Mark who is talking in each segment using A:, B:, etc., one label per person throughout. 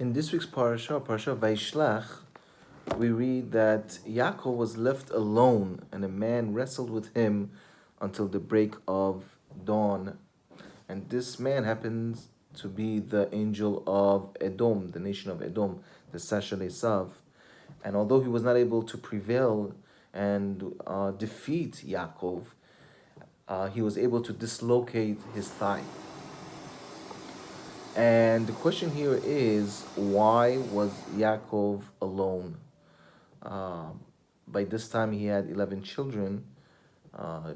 A: In this week's Parashat vayishlach, we read that Yaakov was left alone and a man wrestled with him until the break of dawn. And this man happens to be the angel of Edom, the nation of Edom, the Sashal Esav. And although he was not able to prevail and defeat Yaakov, he was able to dislocate his thigh. And the question here is, why was Yaakov alone? Uh, by this time, he had 11 children.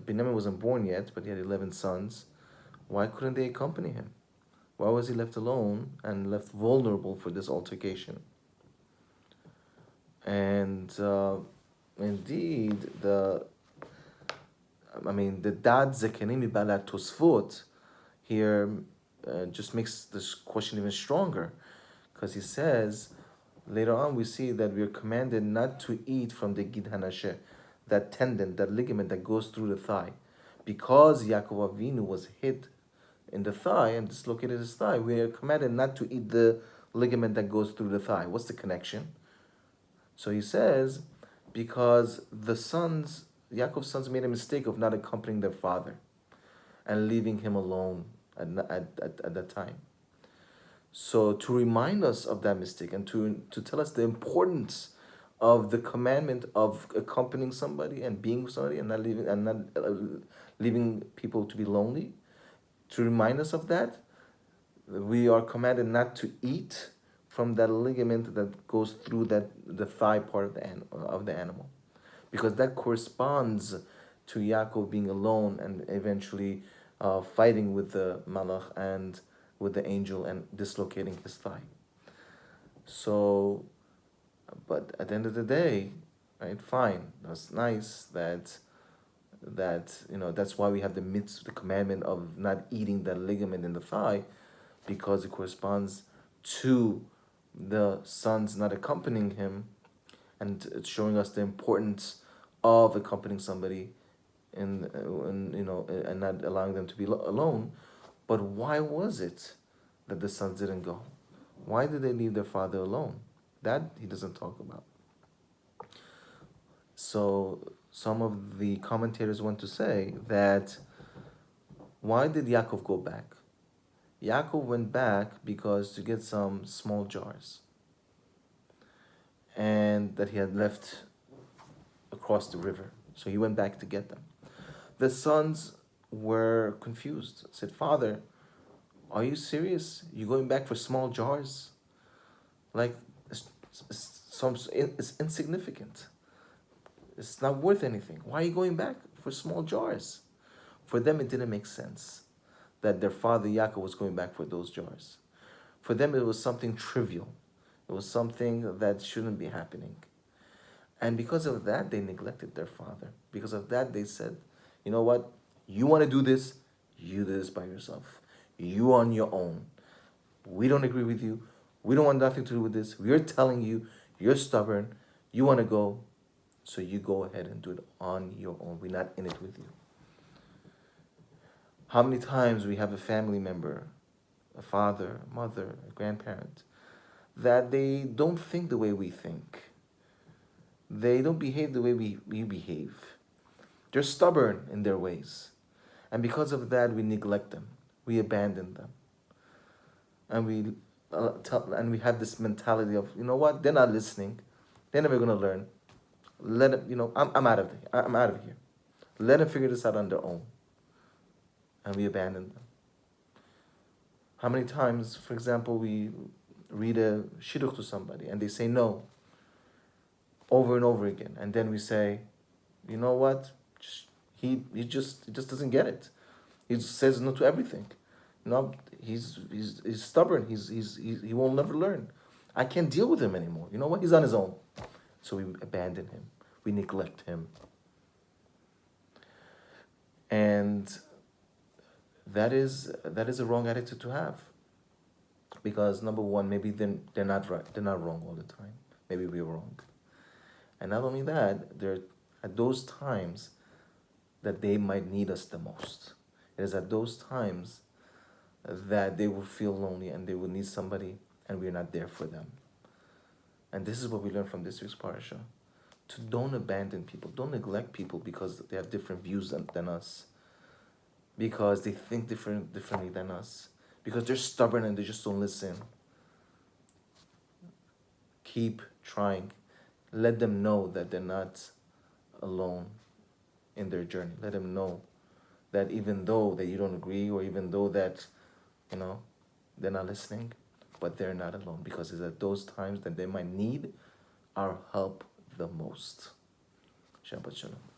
A: Benjamin wasn't born yet, but he had 11 sons. Why couldn't they accompany him? Why was he left alone and left vulnerable for this altercation? And indeed, the Dad Zekenim Balat Tosfot here just makes this question even stronger, because he says later on we see that we are commanded not to eat from the Gid Hanasheh, that tendon, that ligament that goes through the thigh. Because Yaakov Avinu was hit in the thigh and dislocated his thigh, we are commanded not to eat the ligament that goes through the thigh. What's the connection? So he says, because Yaakov's sons made a mistake of not accompanying their father and leaving him alone at that time. So to remind us of that mistake and to tell us the importance of the commandment of accompanying somebody and being with somebody and not leaving people to be lonely, to remind us of that, we are commanded not to eat from that ligament that goes through the thigh part of the animal, because that corresponds to Yaakov being alone and eventually fighting with the malach and with the angel and dislocating his thigh. So, but at the end of the day, right? Fine, that's nice. That's why we have the commandment of not eating that ligament in the thigh, because it corresponds to the sons not accompanying him, and it's showing us the importance of accompanying somebody and not allowing them to be alone. But why was it that the sons didn't go? Why did they leave their father alone? That he doesn't talk about. So some of the commentators want to say that, why did Yaakov go back? Yaakov went back because to get some small jars, and that he had left across the river. So he went back to get them. The sons were confused. Said, "Father, are you serious? You going back for small jars? Like, it's insignificant. It's not worth anything. Why are you going back for small jars?" For them, it didn't make sense that their father Yaakov was going back for those jars. For them, it was something trivial. It was something that shouldn't be happening. And because of that, they neglected their father. Because of that, they said, "You know what? You want to do this? You do this by yourself. You on your own. We don't agree with you. We don't want nothing to do with this. We're telling you, you're stubborn. You want to go, so you go ahead and do it on your own. We're not in it with you." How many times we have a family member, a father, a mother, a grandparent, that they don't think the way we think. They don't behave the way we behave. They're stubborn in their ways. And because of that, we neglect them. We abandon them. And we have this mentality of, you know what, they're not listening. They're never going to learn. Let them, I'm out of here. I'm out of here. Let them figure this out on their own. And we abandon them. How many times, for example, we read a shidduch to somebody and they say no over and over again, and then we say, you know what, he just doesn't get it. He just says no to everything. He's stubborn. He will never learn. I can't deal with him anymore. You know what? He's on his own. So we abandon him. We neglect him. And that is a wrong attitude to have. Because number one, maybe they're not right. They're not wrong all the time. Maybe we're wrong. And not only that, they're at those times that they might need us the most. It is at those times that they will feel lonely and they will need somebody and we're not there for them. And this is what we learn from this week's parasha. To don't abandon people, don't neglect people because they have different views than us, because they think differently than us, because they're stubborn and they just don't listen. Keep trying. Let them know that they're not alone in their journey. Let them know that even though that you don't agree, or even though that, you know, they're not listening, but they're not alone, because it's at those times that they might need our help the most. Shabbat Shalom.